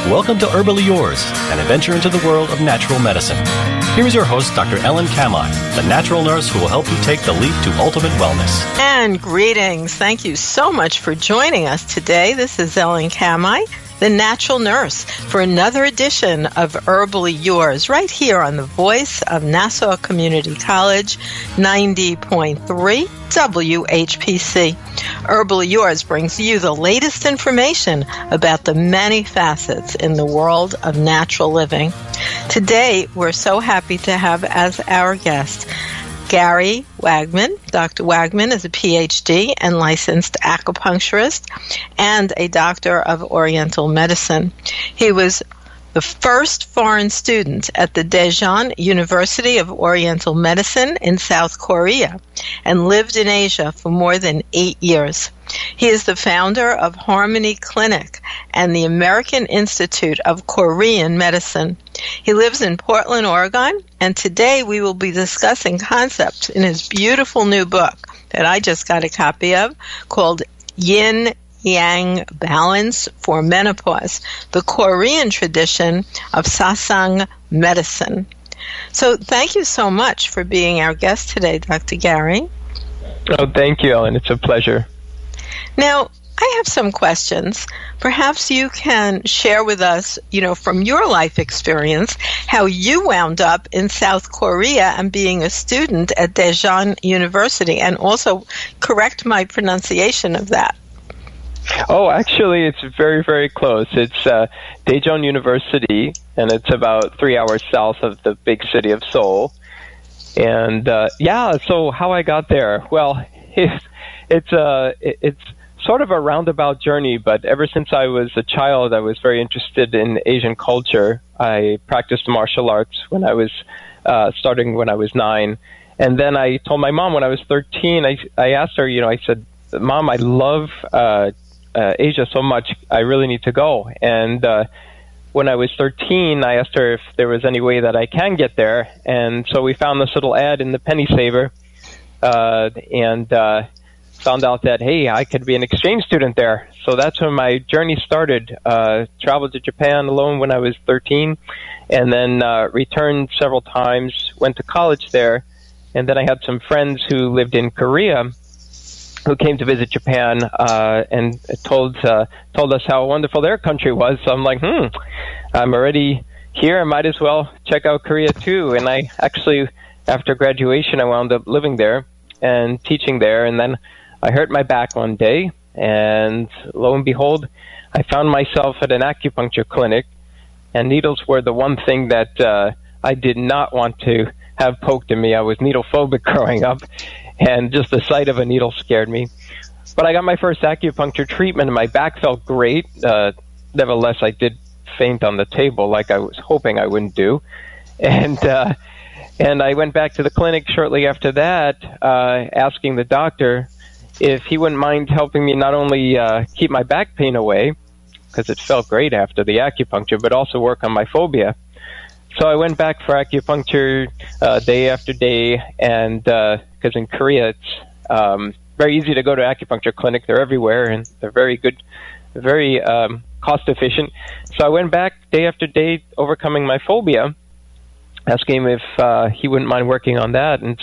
Welcome to Herbally Yours, an adventure into the world of natural medicine. Here is your host, Dr. Ellen Kamai, the natural nurse who will help you take the leap to ultimate wellness. And greetings. Thank you so much for joining us today. This is Ellen Kamai, the natural nurse, for another edition of Herbally Yours, right here on the voice of Nassau Community College, 90.3 WHPC. Herbally Yours brings you the latest information about the many facets in the world of natural living. Today, we're so happy to have as our guest Gary Wagman. Dr. Wagman is a Ph.D. and licensed acupuncturist and a doctor of Oriental Medicine. He was the first foreign student at the Daejeon University of Oriental Medicine in South Korea and lived in Asia for more than 8 years. He is the founder of Harmony Clinic and the American Institute of Korean Medicine. He lives in Portland, Oregon, and today we will be discussing concepts in his beautiful new book that I just got a copy of called Yin Yang Balance for Menopause, the Korean tradition of Sasang medicine. So thank you so much for being our guest today, Dr. Gary. Oh, thank you, Ellen. It's a pleasure. Now, I have some questions. Perhaps you can share with us, from your life experience, how you wound up in South Korea and being a student at Daejeon University, and also correct my pronunciation of that. Oh, actually, it's very, very close. It's Daejeon University, and it's about 3 hours south of the big city of Seoul. And so how I got there? Well, it's sort of a roundabout journey, but ever since I was a child, I was very interested in Asian culture. I practiced martial arts when I was starting when I was 9. And then I told my mom when I was 13, I asked her, I said, Mom, I love Asia so much, I really need to go. And when I was 13, I asked her if there was any way that I can get there. And so we found this little ad in the Penny Saver and found out that, hey, I could be an exchange student there. So that's when my journey started. Traveled to Japan alone when I was 13, and then returned several times, went to college there. And then I had some friends who lived in Korea who came to visit Japan and told us how wonderful their country was. So I'm like, I'm already here. I might as well check out Korea too. And I actually, after graduation, I wound up living there and teaching there. And then I hurt my back one day, and lo and behold, I found myself at an acupuncture clinic, and needles were the one thing that I did not want to have poked in me. I was needle phobic growing up, and just the sight of a needle scared me. But I got my first acupuncture treatment, and my back felt great. Nevertheless, I did faint on the table like I was hoping I wouldn't do. And I went back to the clinic shortly after that, asking the doctor if he wouldn't mind helping me not only keep my back pain away, because it felt great after the acupuncture, but also work on my phobia. So I went back for acupuncture day after day, and because in Korea it's very easy to go to acupuncture clinic. They're everywhere, and they're very good, very cost efficient. So I went back day after day, overcoming my phobia, asking him if he wouldn't mind working on that. And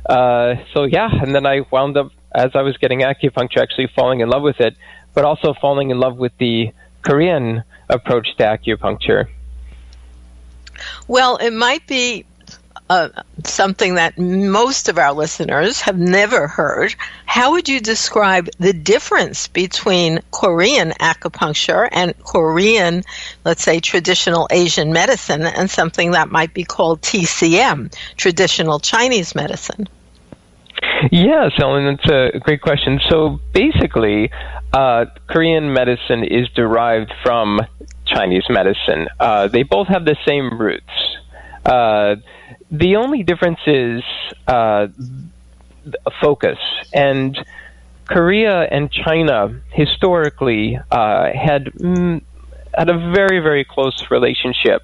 and then I wound up, as I was getting acupuncture, actually falling in love with it, but also falling in love with the Korean approach to acupuncture. Well, it might be something that most of our listeners have never heard. How would you describe the difference between Korean acupuncture and Korean, let's say, traditional Asian medicine, and something that might be called TCM, traditional Chinese medicine? Yes, Ellen, that's a great question. So basically, Korean medicine is derived from Chinese medicine. They both have the same roots. The only difference is focus. And Korea and China historically had a very, very close relationship,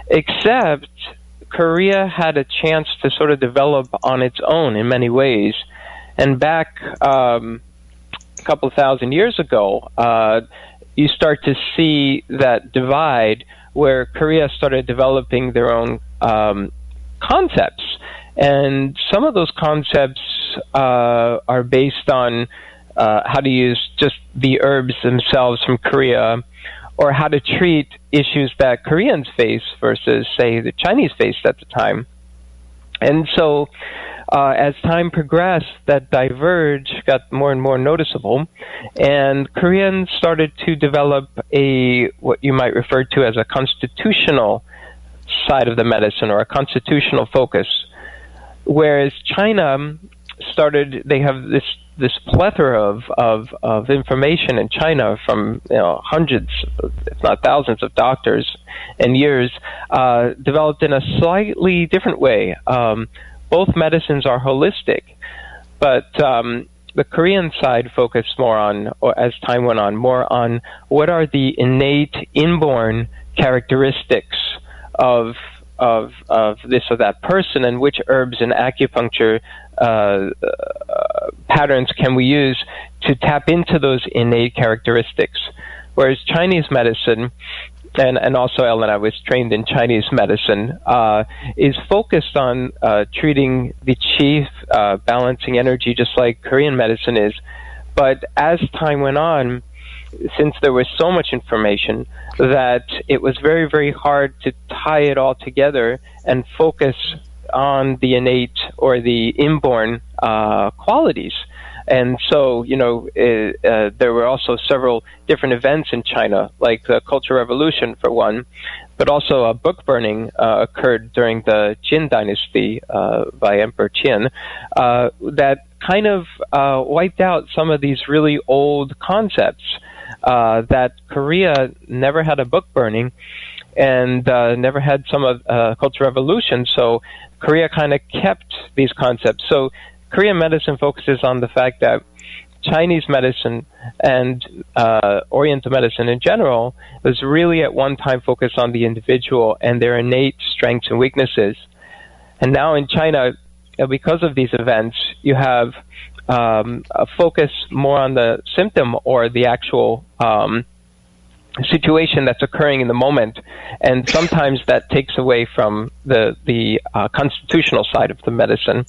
except Korea had a chance to sort of develop on its own in many ways. And back a couple of thousand years ago, you start to see that divide where Korea started developing their own concepts. And some of those concepts are based on how to use just the herbs themselves from Korea, or how to treat issues that Koreans face versus, say, the Chinese faced at the time. And so as time progressed, that diverge got more and more noticeable, and Koreans started to develop what you might refer to as a constitutional side of the medicine, or a constitutional focus, whereas China they have this plethora of information in China from hundreds, if not thousands, of doctors and years, developed in a slightly different way. Both medicines are holistic, but the Korean side focused more on, or as time went on, more on what are the innate, inborn characteristics of this or that person, and which herbs and acupuncture patterns can we use to tap into those innate characteristics. Whereas Chinese medicine, and also Ellen, I was trained in Chinese medicine, is focused on treating the qi, balancing energy, just like Korean medicine is. But as time went on, since there was so much information, that it was very, very hard to tie it all together and focus on the innate or the inborn qualities. And so, there were also several different events in China, like the Cultural Revolution, for one, but also a book burning occurred during the Qin dynasty by Emperor Qin that kind of wiped out some of these really old concepts that Korea never had a book burning and never had some of Cultural Revolution. So Korea kind of kept these concepts. So Korean medicine focuses on the fact that Chinese medicine and Oriental medicine in general was really at one time focused on the individual and their innate strengths and weaknesses. And now in China, because of these events, you have a focus more on the symptom or the actual situation that's occurring in the moment. And sometimes that takes away from the constitutional side of the medicine.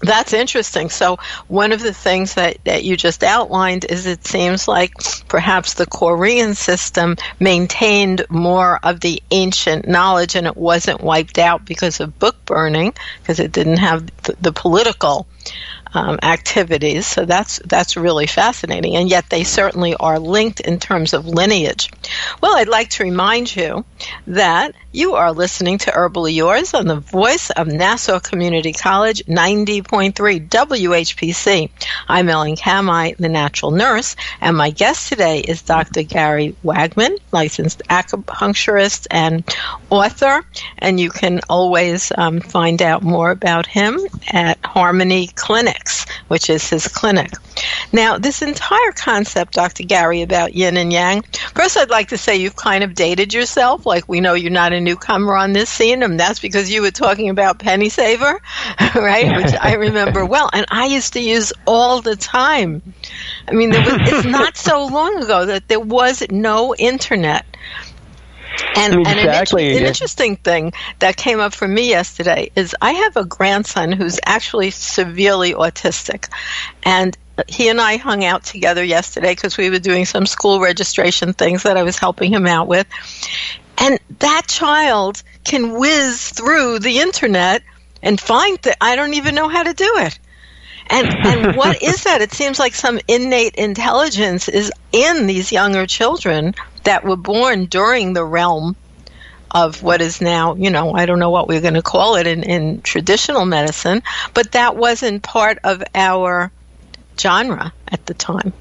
That's interesting. So one of the things that you just outlined is it seems like perhaps the Korean system maintained more of the ancient knowledge, and it wasn't wiped out because of book burning, because it didn't have the political activities. So that's really fascinating. And yet they certainly are linked in terms of lineage. Well, I'd like to remind you that you are listening to Herbally Yours on the voice of Nassau Community College, 90.3 WHPC. I'm Ellen Kamai, the natural nurse, and my guest today is Dr. Gary Wagman, licensed acupuncturist and author, and you can always find out more about him at Harmony Clinics, which is his clinic. Now, this entire concept, Dr. Gary, about yin and yang, first I'd like to say you've kind of dated yourself. Like, we know you're not a newcomer on this scene, and that's because you were talking about Penny Saver, right, which I remember well, and I used to use all the time. I mean, it's not so long ago that there was no internet. And exactly. An interesting thing that came up for me yesterday is I have a grandson who's actually severely autistic, and he and I hung out together yesterday because we were doing some school registration things that I was helping him out with. And that child can whiz through the internet and find that I don't even know how to do it. And what is that? It seems like some innate intelligence is in these younger children that were born during the realm of what is now, I don't know what we're going to call it in traditional medicine, but that wasn't part of our genre at the time.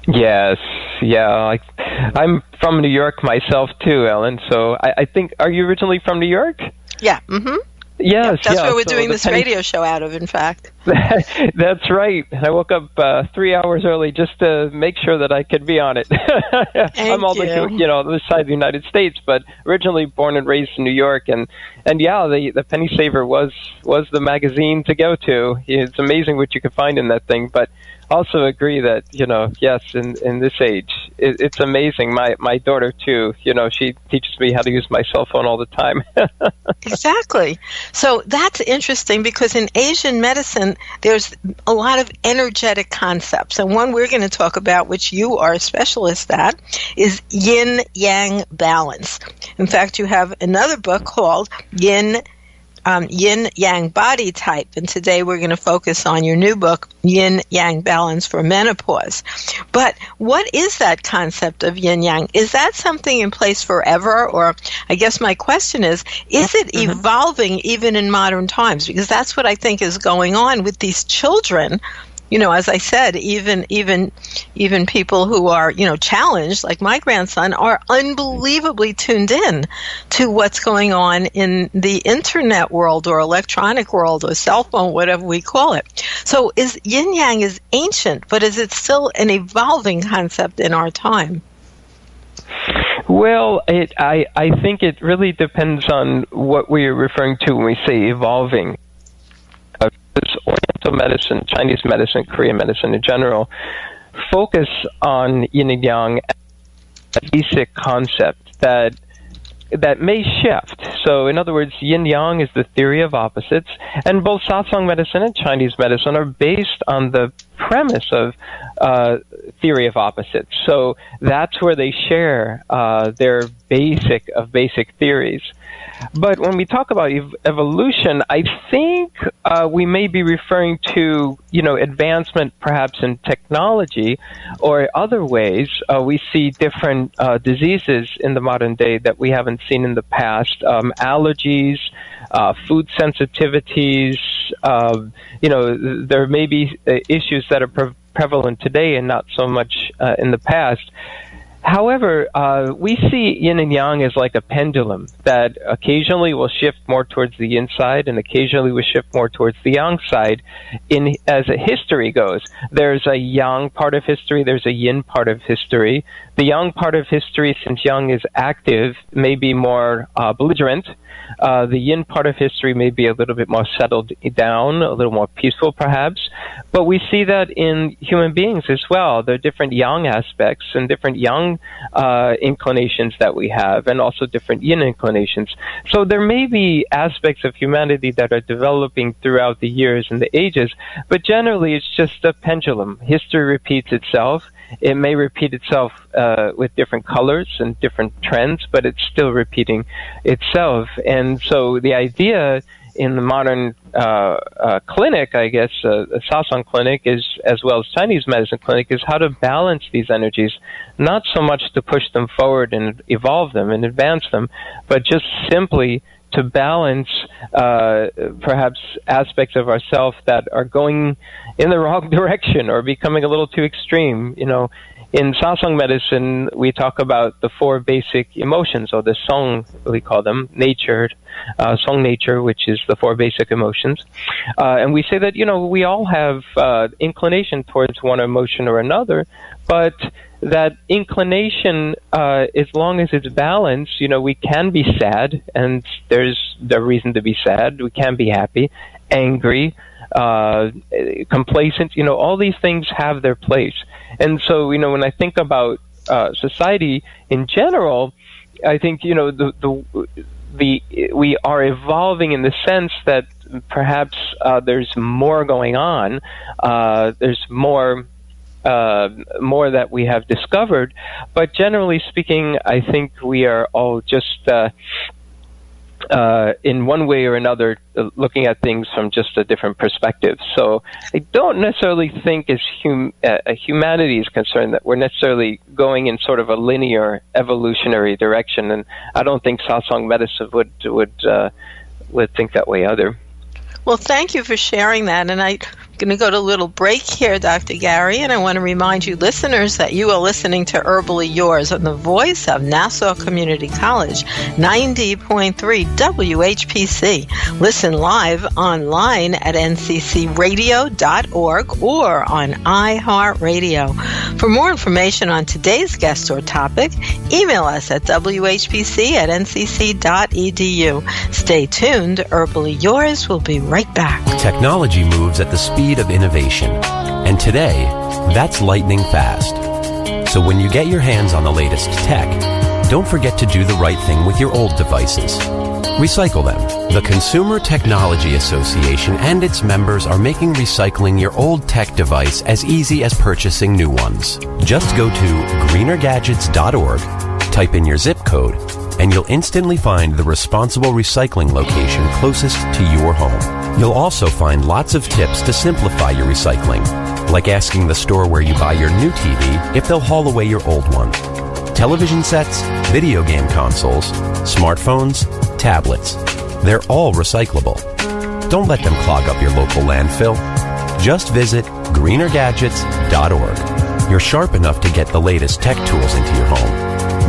Yes, yeah. I'm from New York myself too, Ellen. So I think, are you originally from New York? Yeah. Mm-hmm. Yes, yep, that's where we're doing this radio show out of, in fact. That's right. I woke up 3 hours early just to make sure that I could be on it. I'm all this side of the United States, but originally born and raised in New York, and yeah, the Penny Saver was the magazine to go to. It's amazing what you could find in that thing. But also agree that, yes, in this age, it's amazing. My daughter, too, she teaches me how to use my cell phone all the time. Exactly. So that's interesting because in Asian medicine, there's a lot of energetic concepts. And one we're going to talk about, which you are a specialist at, is Yin Yang Balance. In fact, you have another book called Yin Yang Body Type, and today we're going to focus on your new book, Yin Yang Balance for Menopause. But what is that concept of Yin Yang? Is that something in place forever? Or I guess my question is it evolving even in modern times? Because that's what I think is going on with these children. As I said, even people who are, challenged, like my grandson, are unbelievably tuned in to what's going on in the internet world or electronic world or cell phone, whatever we call it. So yin yang is ancient, but is it still an evolving concept in our time? Well, I think it really depends on what we are referring to when we say evolving. Oriental medicine, Chinese medicine, Korean medicine in general, focus on yin and yang as a basic concept that may shift. So, in other words, yin yang is the theory of opposites, and both Sasang medicine and Chinese medicine are based on the premise of theory of opposites. So that's where they share their basic theories. But when we talk about evolution, I think we may be referring to, advancement perhaps in technology or other ways. We see different diseases in the modern day that we haven't seen in the past. Allergies, food sensitivities, there may be issues that are prevalent today and not so much in the past. However, we see yin and yang as like a pendulum that occasionally will shift more towards the yin side and occasionally will shift more towards the yang side. As a history goes, there's a yang part of history, there's a yin part of history. The yang part of history, since yang is active, may be more belligerent. The yin part of history may be a little bit more settled down, a little more peaceful perhaps. But we see that in human beings as well. There are different yang aspects and different yang inclinations that we have, and also different yin inclinations. So there may be aspects of humanity that are developing throughout the years and the ages, but generally it's just a pendulum. History repeats itself. It may repeat itself with different colors and different trends, but it's still repeating itself. And so the idea in the modern clinic, I guess, a Sasang clinic, is, as well as Chinese medicine clinic, is how to balance these energies, not so much to push them forward and evolve them and advance them, but just simply to balance perhaps aspects of ourself that are going in the wrong direction or becoming a little too extreme. In Sasang medicine, we talk about the four basic emotions, or the Song, we call them, Song nature, which is the four basic emotions. And we say that, we all have inclination towards one emotion or another, but that inclination, as long as it's balanced, we can be sad, and there's the reason to be sad. We can be happy, angry, complacent. All these things have their place. And so, when I think about society in general, I think, we are evolving in the sense that perhaps there's more going on. There's more that we have discovered, but generally speaking, I think we are all just in one way or another looking at things from just a different perspective. So I don't necessarily think, as humanity is concerned, that we're necessarily going in sort of a linear evolutionary direction, and I don't think Sasang medicine would think that way either. Well, thank you for sharing that, and I'm going to go to a little break here, Dr. Gary, and I want to remind you listeners that you are listening to Herbally Yours on the voice of Nassau Community College, 90.3 WHPC. Listen live online at nccradio.org or on iHeartRadio. For more information on today's guest or topic, email us at whpc@ncc.edu. Stay tuned. Herbally Yours will be right back. Technology moves at the speed of innovation. And today, that's lightning fast. So when you get your hands on the latest tech, don't forget to do the right thing with your old devices. Recycle them. The Consumer Technology Association and its members are making recycling your old tech device as easy as purchasing new ones. Just go to greenergadgets.org, type in your zip code, and you'll instantly find the responsible recycling location closest to your home. You'll also find lots of tips to simplify your recycling, like asking the store where you buy your new TV if they'll haul away your old one. Television sets, video game consoles, smartphones, tablets. They're all recyclable. Don't let them clog up your local landfill. Just visit greenergadgets.org. You're sharp enough to get the latest tech tools into your home.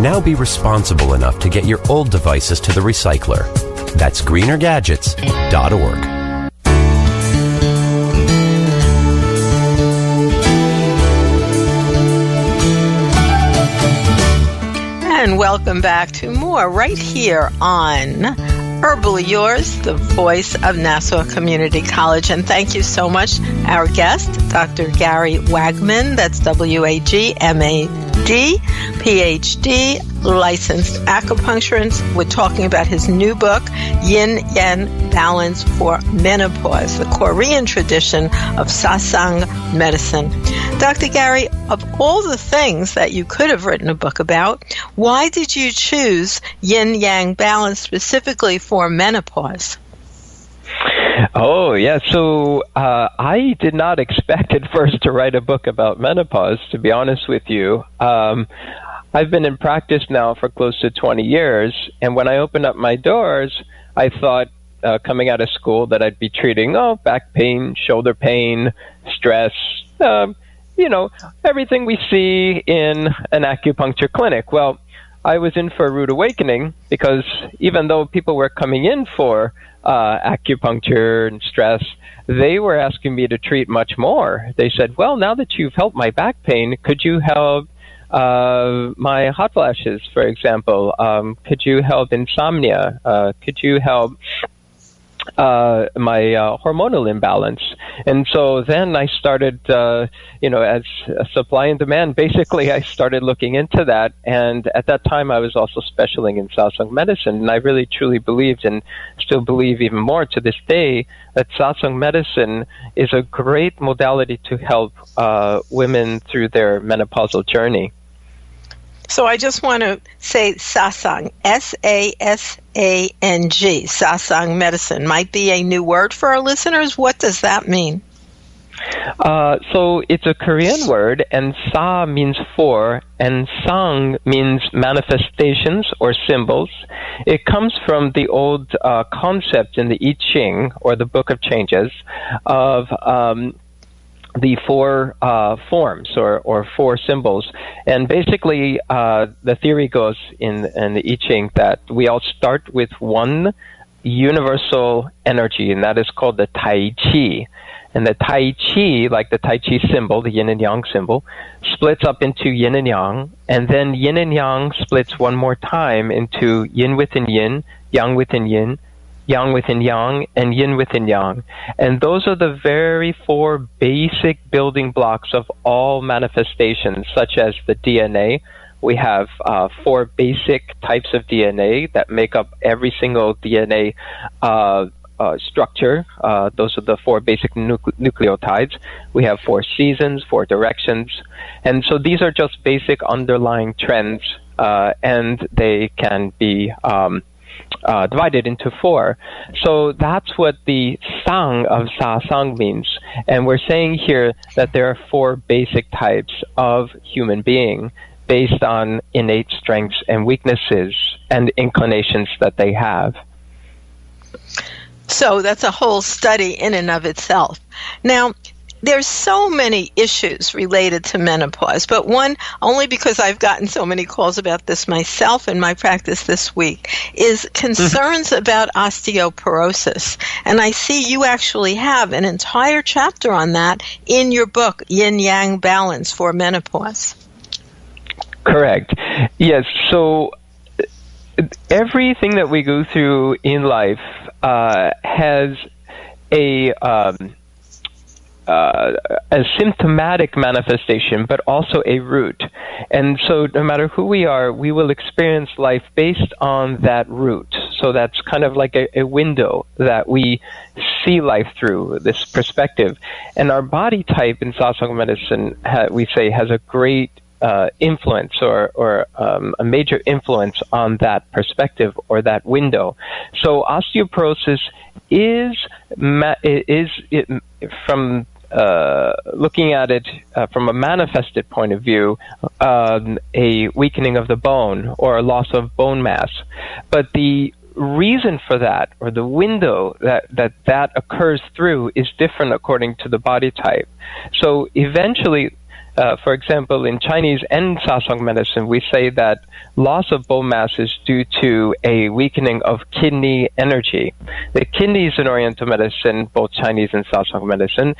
Now be responsible enough to get your old devices to the recycler. That's greenergadgets.org. And welcome back to more right here on Herbally Yours, the voice of Nassau Community College. And thank you so much, our guest, Dr. Gary Wagman. That's W-A-G-M-A-D, Ph.D., licensed acupuncturist. We're talking about his new book, Yin Yang Balance for Menopause, the Korean tradition of Sasang medicine. Dr. Gary, of all the things that you could have written a book about, why did you choose Yin Yang Balance specifically for menopause? Oh, yeah. So I did not expect at first to write a book about menopause, to be honest with you. I've been in practice now for close to 20 years, and when I opened up my doors, I thought, coming out of school, that I'd be treating, back pain, shoulder pain, stress, everything we see in an acupuncture clinic. Well, I was in for a rude awakening, because even though people were coming in for acupuncture and stress, they were asking me to treat much more. They said, well, now that you've helped my back pain, could you help my hot flashes, for example? Could you help insomnia? Could you help my hormonal imbalance? And so then I started, as supply and demand, basically I started looking into that. And at that time I was also specializing in Sasang medicine. And I really truly believed, and still believe even more to this day, that Sasang medicine is a great modality to help women through their menopausal journey. So I just want to say Sasang, S-A-S-A-N-G, Sasang medicine. Might be a new word for our listeners. What does that mean? So it's a Korean word, and Sa means for, and Sang means manifestations or symbols. It comes from the old concept in the I Ching, or the Book of Changes, of the four forms or four symbols. And basically, the theory goes in the I Ching that we all start with one universal energy, and that is called the Tai Chi. And the Tai Chi, like the Tai Chi symbol, the yin and yang symbol, splits up into yin and yang, and then yin and yang splits one more time into yin within yin, yang within yin, yang within yang, and yin within yang. And those are the very four basic building blocks of all manifestations, such as the DNA. We have four basic types of DNA that make up every single DNA structure. Those are the four basic nucleotides. We have four seasons, four directions. And so these are just basic underlying trends, and they can be divided into four. So that's what the Sang of Sasang means. And we're saying here that there are four basic types of human being based on innate strengths and weaknesses and inclinations that they have. So that's a whole study in and of itself. Now, there's so many issues related to menopause, but one, only because I've gotten so many calls about this myself in my practice this week, is concerns about osteoporosis. And I see you actually have an entire chapter on that in your book, Yin Yang Balance for Menopause. Correct. Yes. So everything that we go through in life has a a symptomatic manifestation, but also a root. And so no matter who we are, we will experience life based on that root. So that's kind of like a window that we see life through, this perspective. And our body type in Sasang medicine, we say, has a great influence or a major influence on that perspective or that window. So osteoporosis is from looking at it from a manifested point of view, a weakening of the bone or a loss of bone mass. But the reason for that, or the window that occurs through, is different according to the body type. So eventually, for example, in Chinese and Sasang medicine, we say that loss of bone mass is due to a weakening of kidney energy. The kidneys in Oriental medicine, both Chinese and Sasang medicine,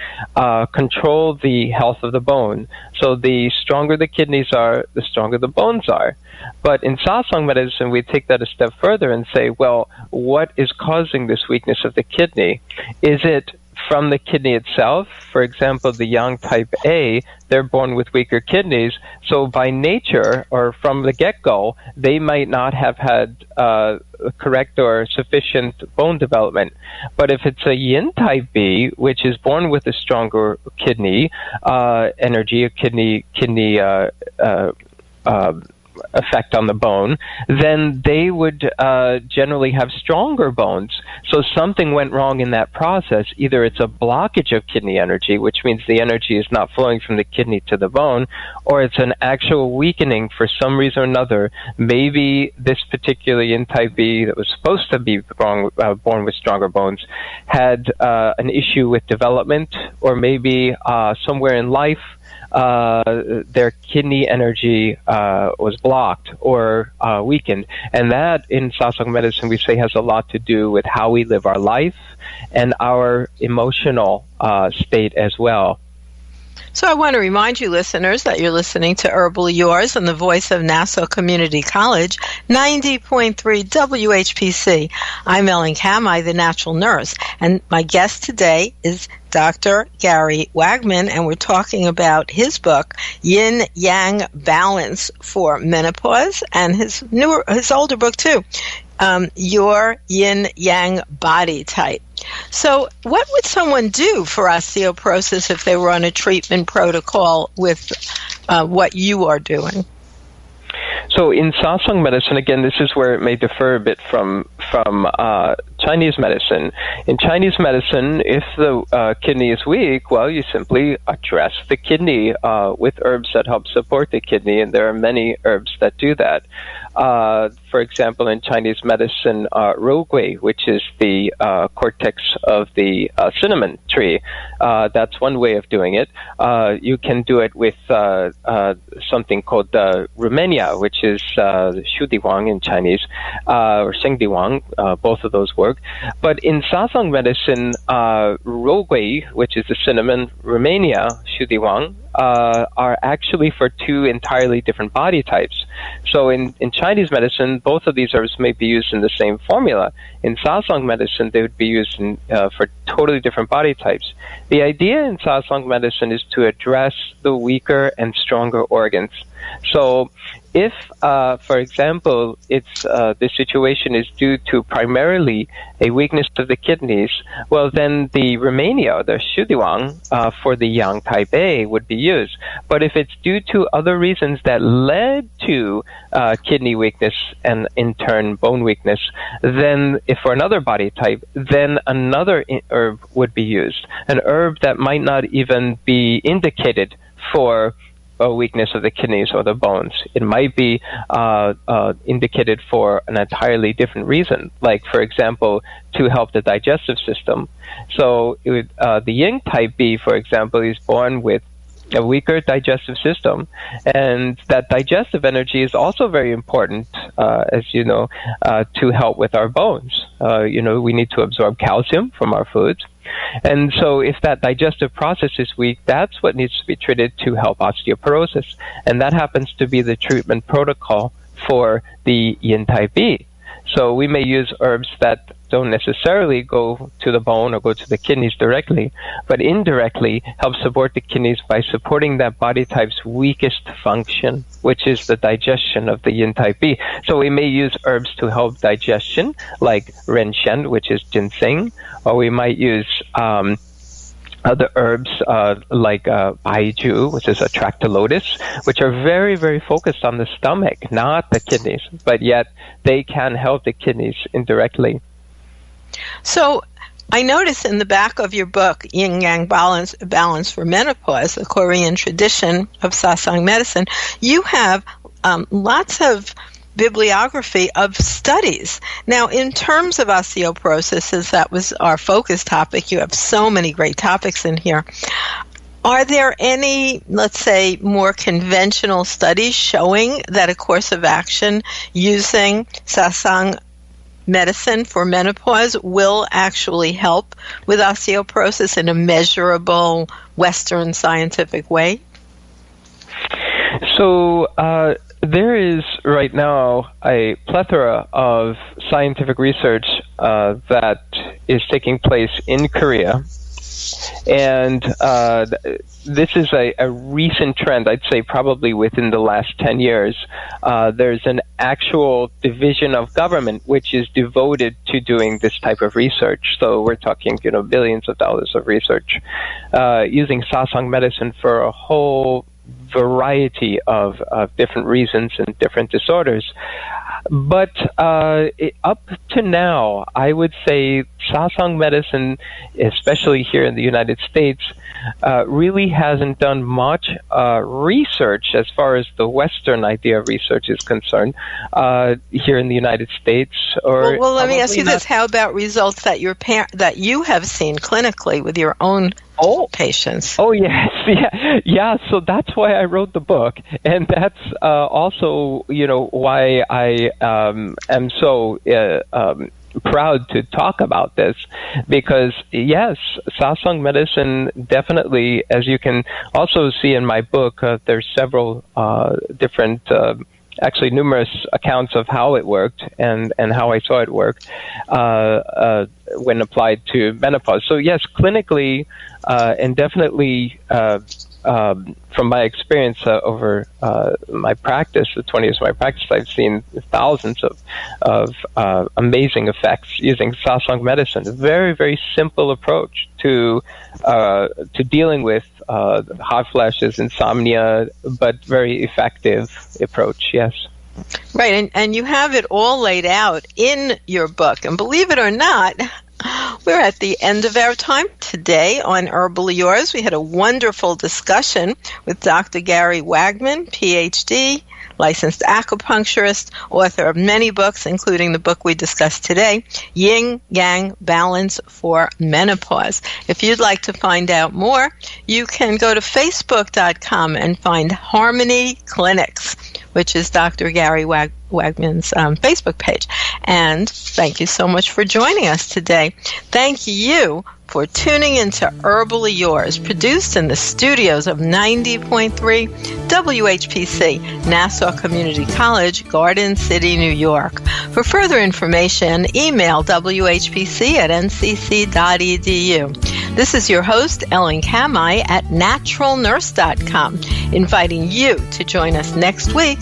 control the health of the bone. So the stronger the kidneys are, the stronger the bones are. But in Sasang medicine, we take that a step further and say, well, what is causing this weakness of the kidney? Is it from the kidney itself? For example, the Yang type A, they're born with weaker kidneys, so by nature or from the get-go, they might not have had correct or sufficient bone development. But if it's a Yin type B, which is born with a stronger kidney energy, a kidney effect on the bone, then they would generally have stronger bones. So something went wrong in that process. Either it's a blockage of kidney energy, which means the energy is not flowing from the kidney to the bone, or it's an actual weakening for some reason or another. Maybe this particular Yin type B that was supposed to be born with stronger bones had an issue with development, or maybe somewhere in life their kidney energy was blocked or weakened. And that, in Sasang medicine, we say has a lot to do with how we live our life and our emotional state as well. So I want to remind you, listeners, that you're listening to Herbally Yours on the voice of Nassau Community College, 90.3 WHPC. I'm Ellen Kamai, the natural nurse, and my guest today is Dr. Gary Wagman, and we're talking about his book, Yin Yang Balance for Menopause, and his older book too, Your Yin Yang Body Type. So what would someone do for osteoporosis if they were on a treatment protocol with what you are doing? So in Sasang medicine, again, this is where it may differ a bit from Chinese medicine. In Chinese medicine, if the kidney is weak, well, you simply address the kidney with herbs that help support the kidney, and there are many herbs that do that. For example, in Chinese medicine, rogui, which is the cortex of the cinnamon tree, that's one way of doing it. You can do it with something called Rumenia, which is shudiwang in Chinese, or shengdiwang. Both of those work. But in Sasang medicine, rogui, which is the cinnamon, Rumenia, shudiwang, are actually for two entirely different body types. So in Chinese medicine, both of these herbs may be used in the same formula. In Sasang medicine, they would be used for totally different body types. The idea in Sasang medicine is to address the weaker and stronger organs. So if, for example, the situation is due to primarily a weakness of the kidneys, well, then the Rumenia, the shudiwang, for the Yang type A would be used. But if it's due to other reasons that led to kidney weakness and, in turn, bone weakness, then if for another body type, then another herb would be used. An herb that might not even be indicated for a weakness of the kidneys or the bones. It might be indicated for an entirely different reason, like, for example, to help the digestive system. So the Yin type B, for example, is born with a weaker digestive system, and that digestive energy is also very important, as you know, to help with our bones. We need to absorb calcium from our foods. And so if that digestive process is weak, that's what needs to be treated to help osteoporosis. And that happens to be the treatment protocol for the Yin type B. So we may use herbs that don't necessarily go to the bone or go to the kidneys directly, but indirectly help support the kidneys by supporting that body type's weakest function, which is the digestion of the yin type B. So we may use herbs to help digestion, like renshen, which is ginseng, or we might use other herbs like baiju, which is atractylotis, which are very, very focused on the stomach, not the kidneys, but yet they can help the kidneys indirectly. So I notice in the back of your book, Yin Yang Balance for Menopause, the Korean tradition of Sasang medicine, you have lots of bibliography of studies. Now, in terms of osteoporosis, since that was our focus topic, you have so many great topics in here. Are there any, let's say, more conventional studies showing that a course of action using Sasang medicine for menopause will actually help with osteoporosis in a measurable Western scientific way? So, there is right now a plethora of scientific research that is taking place in Korea. And this is a recent trend, I'd say probably within the last 10 years. There's an actual division of government which is devoted to doing this type of research. So we're talking, billions of dollars of research using Sasang medicine for a whole variety of different reasons and different disorders. But up to now, I would say Sasang medicine, especially here in the United States, really hasn't done much research as far as the Western idea of research is concerned here in the United States. Well, let me ask you this. How about results that that you have seen clinically with your own patients? Oh, yes. Yeah. So that's why I wrote the book. And that's also, why I am so proud to talk about this, because yes, Sasang medicine definitely, as you can also see in my book, there's several different actually numerous accounts of how it worked and how I saw it work when applied to menopause. So yes, clinically and definitely from my experience over my practice, the 20 years of my practice, I've seen thousands of amazing effects using Sasang medicine. A very, very simple approach to dealing with hot flashes, insomnia, but very effective approach, yes. Right, and you have it all laid out in your book. And believe it or not, we're at the end of our time today on Herbally Yours. We had a wonderful discussion with Dr. Gary Wagman, Ph.D., licensed acupuncturist, author of many books, including the book we discussed today, Yin Yang Balance for Menopause. If you'd like to find out more, you can go to Facebook.com and find Harmony Clinics, which is Dr. Gary Wagman's Facebook page. And thank you so much for joining us today. Thank you for tuning into Herbally Yours, produced in the studios of 90.3 WHPC, Nassau Community College, Garden City, New York. For further information, email whpc@ncc.edu. This is your host, Ellen Kamai at naturalnurse.com, inviting you to join us next week